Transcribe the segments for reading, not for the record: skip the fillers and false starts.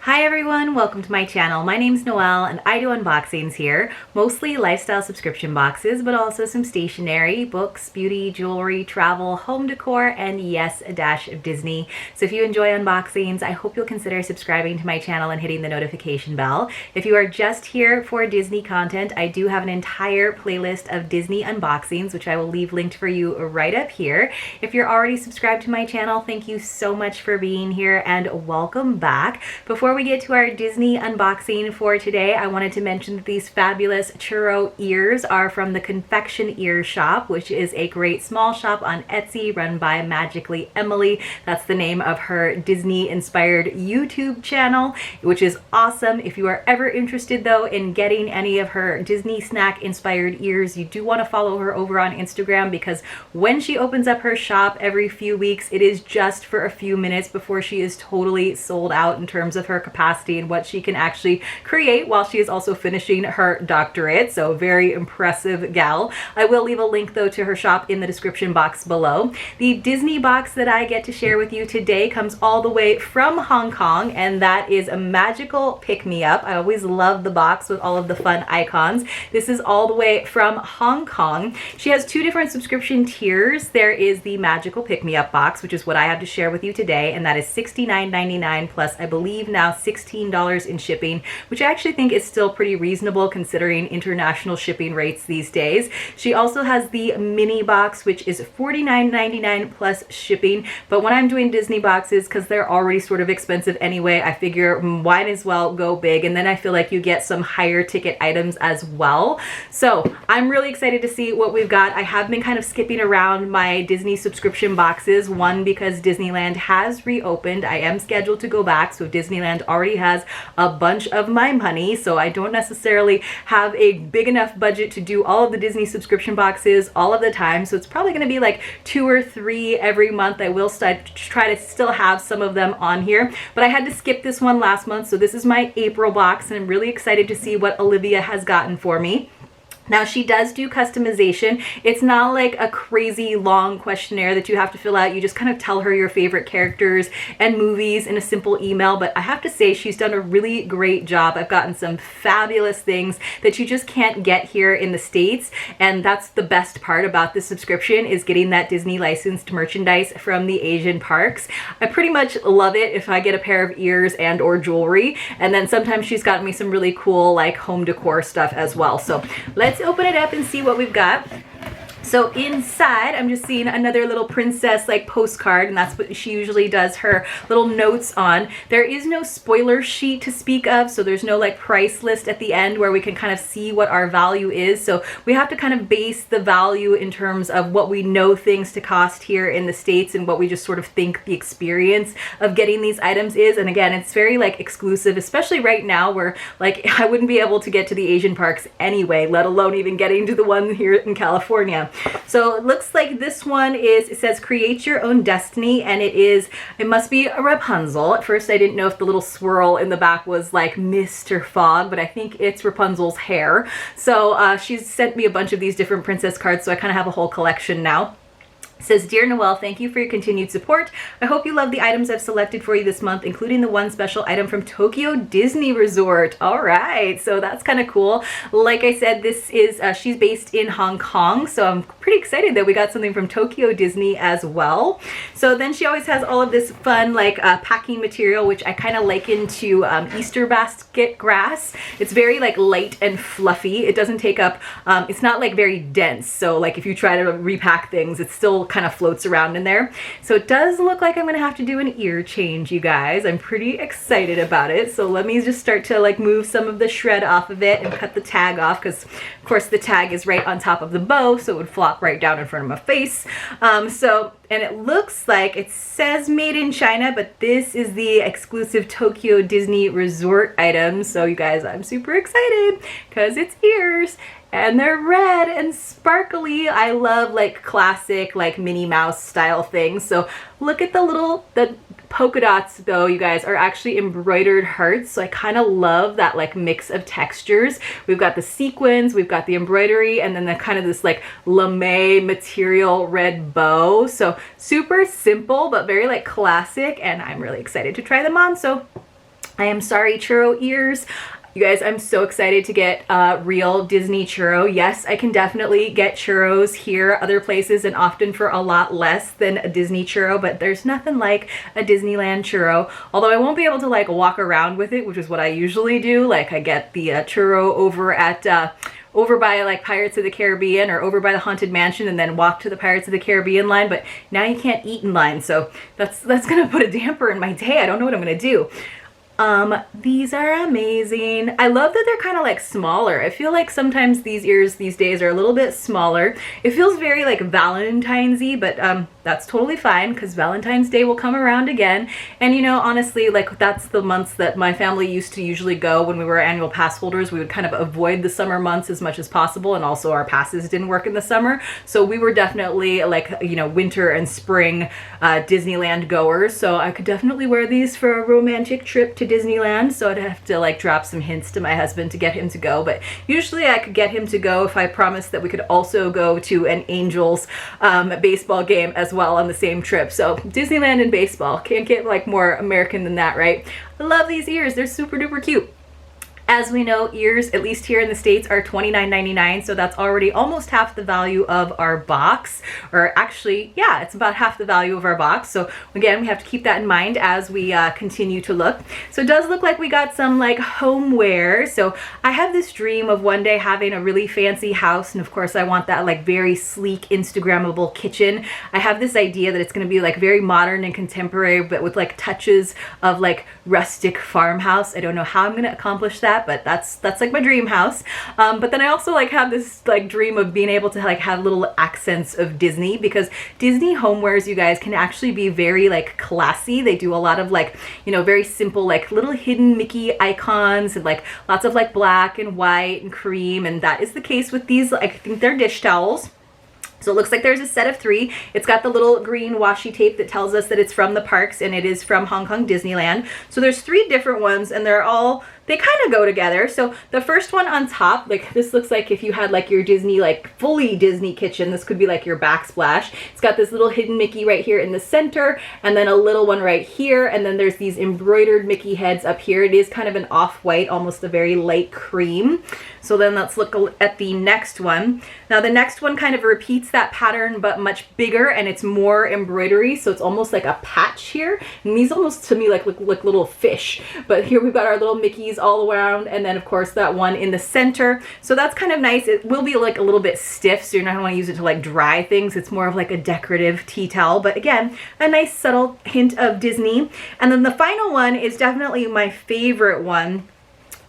Hi everyone, welcome to my channel. My name's Noelle and I do unboxings here, mostly lifestyle subscription boxes, but also some stationery, books, beauty, jewelry, travel, home decor, and yes, a dash of Disney. So if you enjoy unboxings, I hope you'll consider subscribing to my channel and hitting the notification bell. If you are just here for Disney content, I do have an entire playlist of Disney unboxings, which I will leave linked for you right up here. If you're already subscribed to my channel, thank you so much for being here and welcome back. Before we get to our Disney unboxing for today, I wanted to mention that these fabulous churro ears are from the ConfectionearShop, which is a great small shop on Etsy run by Magically Emily. That's the name of her Disney-inspired YouTube channel, which is awesome. If you are ever interested, though, in getting any of her Disney snack-inspired ears, you do want to follow her over on Instagram, because when she opens up her shop every few weeks, it is just for a few minutes before she is totally sold out in terms of her capacity and what she can actually create while she is also finishing her doctorate. So very impressive gal. I will leave a link though to her shop in the description box below. The Disney box that I get to share with you today comes all the way from Hong Kong, and that is a magical pick-me-up. I always love the box with all of the fun icons. This is all the way from Hong Kong. She has two different subscription tiers. There is the magical pick-me-up box, which is what I have to share with you today, and that is $69.99 plus I believe now $16 in shipping, which I actually think is still pretty reasonable considering international shipping rates these days. She also has the mini box, which is $49.99 plus shipping, but when I'm doing Disney boxes, because they're already sort of expensive anyway, I figure might as well go big, and then I feel like you get some higher ticket items as well. So I'm really excited to see what we've got. I have been kind of skipping around my Disney subscription boxes, one because Disneyland has reopened. I am scheduled to go back, so Disneyland already has a bunch of my money, so I don't necessarily have a big enough budget to do all of the Disney subscription boxes all of the time, so it's probably going to be like 2 or 3 every month. I will try to still have some of them on here, but I had to skip this one last month, so this is my April box, and I'm really excited to see what Olivia has gotten for me. Now, she does do customization. It's not like a crazy long questionnaire that you have to fill out. You just kind of tell her your favorite characters and movies in a simple email, but I have to say she's done a really great job. I've gotten some fabulous things that you just can't get here in the States, and that's the best part about this subscription, is getting that Disney licensed merchandise from the Asian parks. I pretty much love it if I get a pair of ears and or jewelry, and then sometimes she's gotten me some really cool like home decor stuff as well. So let's open it up and see what we've got. So inside, I'm just seeing another little princess like postcard, and that's what she usually does her little notes on. There is no spoiler sheet to speak of, so there's no like price list at the end where we can kind of see what our value is. So we have to kind of base the value in terms of what we know things to cost here in the States and what we just sort of think the experience of getting these items is. And again, it's very like exclusive, especially right now where like I wouldn't be able to get to the Asian parks anyway, let alone even getting to the one here in California. So it looks like this one is, it says create your own destiny, and it must be a Rapunzel. At first I didn't know if the little swirl in the back was like Mr. Fogg, but I think it's Rapunzel's hair. So she's sent me a bunch of these different princess cards, so I kind of have a whole collection now. It says, Dear Noelle, thank you for your continued support. I hope you love the items I've selected for you this month, including the one special item from Tokyo Disney Resort. All right, so that's kind of cool. Like I said, this is, she's based in Hong Kong, so I'm pretty excited that we got something from Tokyo Disney as well. So then she always has all of this fun like packing material, which I kind of liken to Easter basket grass. It's very like light and fluffy. It doesn't take up, it's not like very dense. So like if you try to repack things, it's still kind of floats around in there. So it does look like I'm gonna have to do an ear change, you guys. I'm pretty excited about it. So let me just start to like move some of the shred off of it and cut the tag off, because of course the tag is right on top of the bow, so it would flop right down in front of my face. And it looks like it says made in China, but this is the exclusive Tokyo Disney Resort item. So you guys, I'm super excited because it's ears. And they're red and sparkly. I love like classic like Minnie Mouse style things. So look at the polka dots though, you guys, are actually embroidered hearts. So I kind of love that like mix of textures. We've got the sequins, we've got the embroidery, and then the kind of this like lame material red bow. So super simple, but very like classic, and I'm really excited to try them on. So I am sorry, churro ears. You guys, I'm so excited to get real Disney churro. Yes, I can definitely get churros here, other places, and often for a lot less than a Disney churro, but there's nothing like a Disneyland churro. Although I won't be able to like walk around with it, which is what I usually do. Like I get the churro over at over by like Pirates of the Caribbean or over by the Haunted Mansion and then walk to the Pirates of the Caribbean line, but now you can't eat in line, so that's gonna put a damper in my day. I don't know what I'm gonna do. These are amazing. I love that they're kind of like smaller. I feel like sometimes these ears these days are a little bit smaller. It feels very like Valentine's-y, but that's totally fine because Valentine's Day will come around again. And you know, honestly, like that's the months that my family used to usually go when we were annual pass holders. We would kind of avoid the summer months as much as possible, and also our passes didn't work in the summer. So we were definitely like, you know, winter and spring Disneyland goers. So I could definitely wear these for a romantic trip to Disneyland, so I'd have to like drop some hints to my husband to get him to go, but usually I could get him to go if I promised that we could also go to an Angels baseball game as well on the same trip. So Disneyland and baseball, can't get like more American than that, right? I love these ears, they're super duper cute. As we know, ears, at least here in the States, are $29.99, so that's already almost half the value of our box. Or actually, yeah, it's about half the value of our box. So again, we have to keep that in mind as we continue to look. So it does look like we got some like homeware. So I have this dream of one day having a really fancy house, and of course I want that like very sleek, Instagrammable kitchen. I have this idea that it's gonna be like very modern and contemporary, but with like touches of like rustic farmhouse. I don't know how I'm gonna accomplish that, but that's like my dream house. But then I also like have this like dream of being able to like have little accents of Disney, because Disney homewares, you guys, can actually be very like classy. They do a lot of like, you know, very simple like little hidden Mickey icons and like lots of like black and white and cream, and that is the case with these. I think they're dish towels. So it looks like there's a set of 3. It's got the little green washi tape that tells us that it's from the parks and it is from Hong Kong Disneyland. So there's 3 different ones, and they're all, they kind of go together. So the first one on top, like this looks like if you had like your Disney, like fully Disney kitchen, this could be like your backsplash. It's got this little hidden Mickey right here in the center, and then a little one right here, and then there's these embroidered Mickey heads up here. It is kind of an off-white, almost a very light cream. So then let's look at the next one. Now the next one kind of repeats that pattern, but much bigger, and it's more embroidery, so it's almost like a patch here. And these almost to me like look like little fish. But here we've got our little Mickeys all around, and then of course that one in the center. So that's kind of nice. It will be like a little bit stiff, so you're not gonna want to use it to like dry things. It's more of like a decorative tea towel, but again, a nice subtle hint of Disney. And then the final one is definitely my favorite one.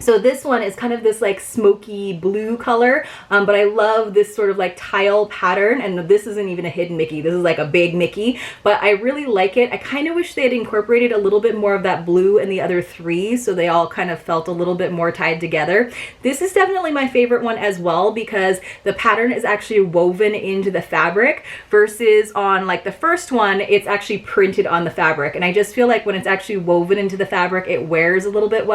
So this one is kind of this like smoky blue color, but I love this sort of like tile pattern, and this isn't even a hidden Mickey. This is like a big Mickey, but I really like it. I kind of wish they had incorporated a little bit more of that blue in the other 3, so they all kind of felt a little bit more tied together. This is definitely my favorite one as well, because the pattern is actually woven into the fabric, versus on like the first one, it's actually printed on the fabric. And I just feel like when it's actually woven into the fabric, it wears a little bit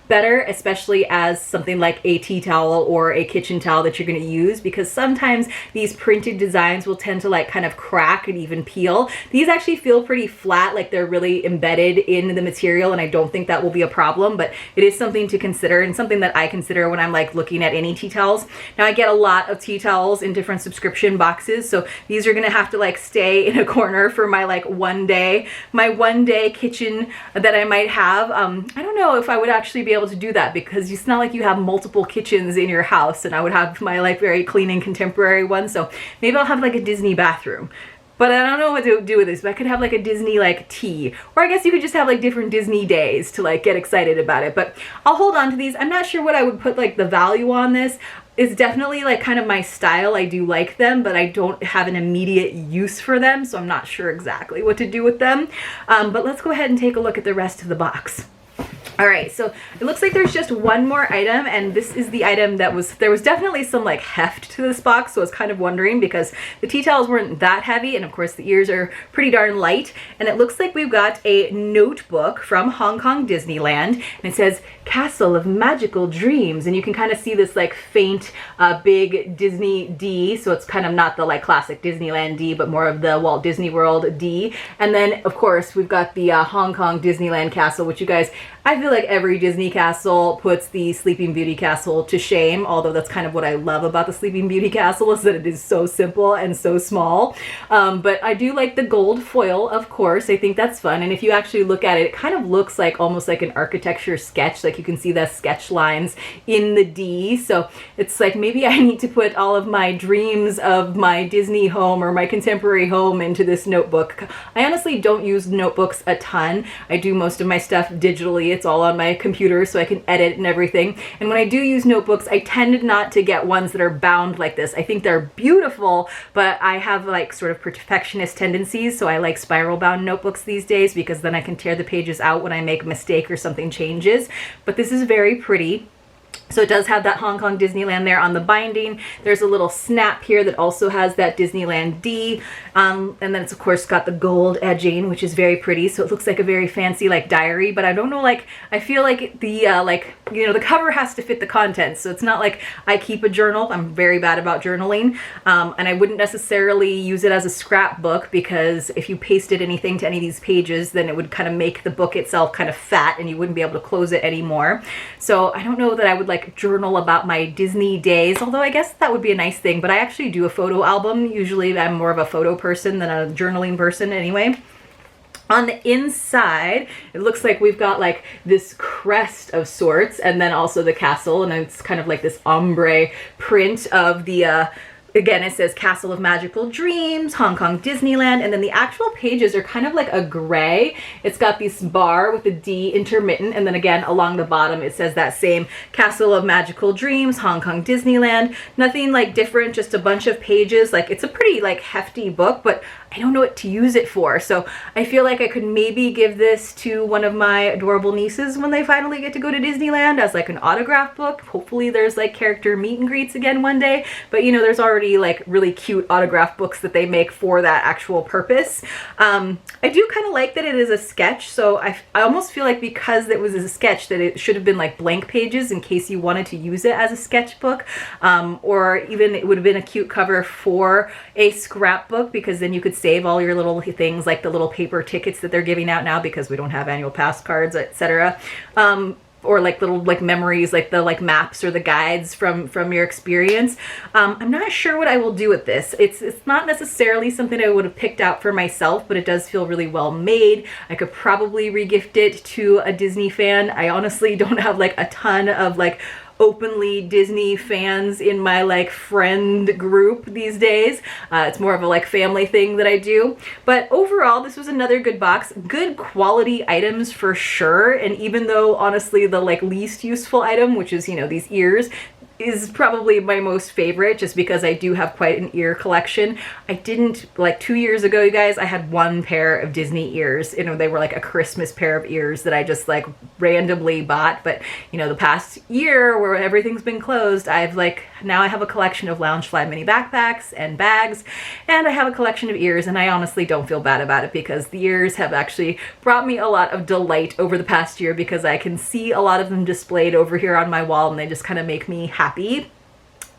better, especially as something like a tea towel or a kitchen towel that you're going to use, because sometimes these printed designs will tend to like kind of crack and even peel. These actually feel pretty flat, like they're really embedded in the material, and I don't think that will be a problem, but it is something to consider, and something that I consider when I'm like looking at any tea towels. Now I get a lot of tea towels in different subscription boxes, so these are going to have to like stay in a corner for my like one day kitchen that I might have. I don't know if I would actually be able to do that, because it's not like you have multiple kitchens in your house, and I would have my like very clean and contemporary one. So maybe I'll have like a Disney bathroom. But I don't know what to do with this, but I could have like a Disney like tea, or I guess you could just have like different Disney days to like get excited about it. But I'll hold on to these. I'm not sure what I would put like the value on this. It's definitely like kind of my style. I do like them, but I don't have an immediate use for them, so I'm not sure exactly what to do with them. But let's go ahead and take a look at the rest of the box. All right, so it looks like there's just one more item, and this is the item that there was definitely some like heft to this box, so I was kind of wondering, because the tea towels weren't that heavy, and of course the ears are pretty darn light. And it looks like we've got a notebook from Hong Kong Disneyland, and it says Castle of Magical Dreams, and you can kind of see this like faint big Disney D, so it's kind of not the like classic Disneyland D, but more of the Walt Disney World D. And then of course we've got the Hong Kong Disneyland Castle, which you guys, I feel like every Disney castle puts the Sleeping Beauty castle to shame, although that's kind of what I love about the Sleeping Beauty castle is that it is so simple and so small. But I do like the gold foil, of course. I think that's fun. And if you actually look at it, it kind of looks like almost like an architecture sketch. Like you can see the sketch lines in the D. So it's like maybe I need to put all of my dreams of my Disney home or my contemporary home into this notebook. I honestly don't use notebooks a ton. I do most of my stuff digitally. It's all on my computer so I can edit and everything. And when I do use notebooks, I tend not to get ones that are bound like this. I think they're beautiful, but I have like sort of perfectionist tendencies, so I like spiral bound notebooks these days because then I can tear the pages out when I make a mistake or something changes. But this is very pretty. So it does have that Hong Kong Disneyland there on the binding. There's a little snap here that also has that Disneyland D. And then it's of course got the gold edging, which is very pretty. So it looks like a very fancy like diary, but I don't know, like I feel like the like, you know, the cover has to fit the contents. So it's not like I keep a journal. I'm very bad about journaling. And I wouldn't necessarily use it as a scrapbook because if you pasted anything to any of these pages, then it would kind of make the book itself kind of fat and you wouldn't be able to close it anymore. So I don't know that I would like journal about my Disney days, although I guess that would be a nice thing, but I actually do a photo album. Usually I'm more of a photo person than a journaling person anyway. On the inside, it looks like we've got like this crest of sorts and then also the castle, and it's kind of like this ombre print of the again, it says Castle of Magical Dreams, Hong Kong Disneyland, and then the actual pages are kind of like a gray. It's got this bar with the D intermittent, and then again, along the bottom, it says that same Castle of Magical Dreams, Hong Kong Disneyland. Nothing like different, just a bunch of pages. Like, it's a pretty like hefty book, but I don't know what to use it for. So I feel like I could maybe give this to one of my adorable nieces when they finally get to go to Disneyland as like an autograph book. Hopefully there's like character meet and greets again one day, but you know, there's already like really cute autograph books that they make for that actual purpose. I do kind of like that it is a sketch, so I almost feel like because it was a sketch that it should have been like blank pages in case you wanted to use it as a sketchbook, or even it would have been a cute cover for a scrapbook because then you could save all your little things like the little paper tickets that they're giving out now because we don't have annual pass cards, etc. Or like little like memories, like the like maps or the guides from your experience. I'm not sure what I will do with this. It's not necessarily something I would have picked out for myself, but it does feel really well made. I could probably regift it to a Disney fan. I honestly don't have like a ton of like openly Disney fans in my like friend group these days. It's more of a like family thing that I do. But overall, this was another good box. Good quality items for sure. And even though honestly the like least useful item, which is, you know, these ears, is probably my most favorite just because I do have quite an ear collection. I didn't, like 2 years ago, you guys, I had one pair of Disney ears. You know, they were like a Christmas pair of ears that I just like randomly bought. But, you know, the past year where everything's been closed, I've like, now I have a collection of Loungefly mini backpacks and bags, and I have a collection of ears, and I honestly don't feel bad about it because the ears have actually brought me a lot of delight over the past year because I can see a lot of them displayed over here on my wall and they just kind of make me happy.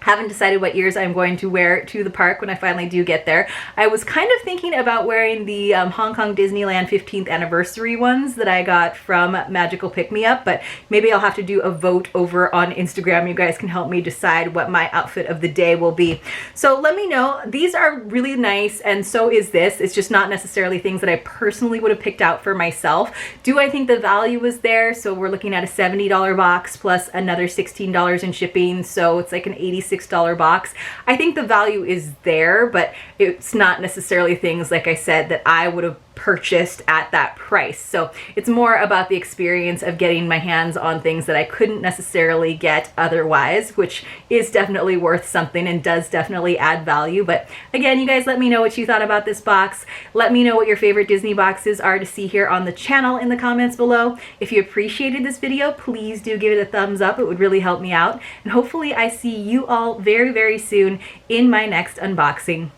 Haven't decided what ears I'm going to wear to the park when I finally do get there. I was kind of thinking about wearing the Hong Kong Disneyland 15th anniversary ones that I got from Magical Pick Me Up, but maybe I'll have to do a vote over on Instagram. You guys can help me decide what my outfit of the day will be. So let me know. These are really nice, and so is this. It's just not necessarily things that I personally would have picked out for myself. Do I think the value was there? So we're looking at a $70 box plus another $16 in shipping, so it's like an $86 box. I think the value is there, but it's not necessarily things, like I said, that I would have purchased at that price. So it's more about the experience of getting my hands on things that I couldn't necessarily get otherwise, which is definitely worth something and does definitely add value. But again, you guys let me know what you thought about this box. Let me know what your favorite Disney boxes are to see here on the channel in the comments below. If you appreciated this video, please do give it a thumbs up. It would really help me out. And hopefully I see you all very, very soon in my next unboxing.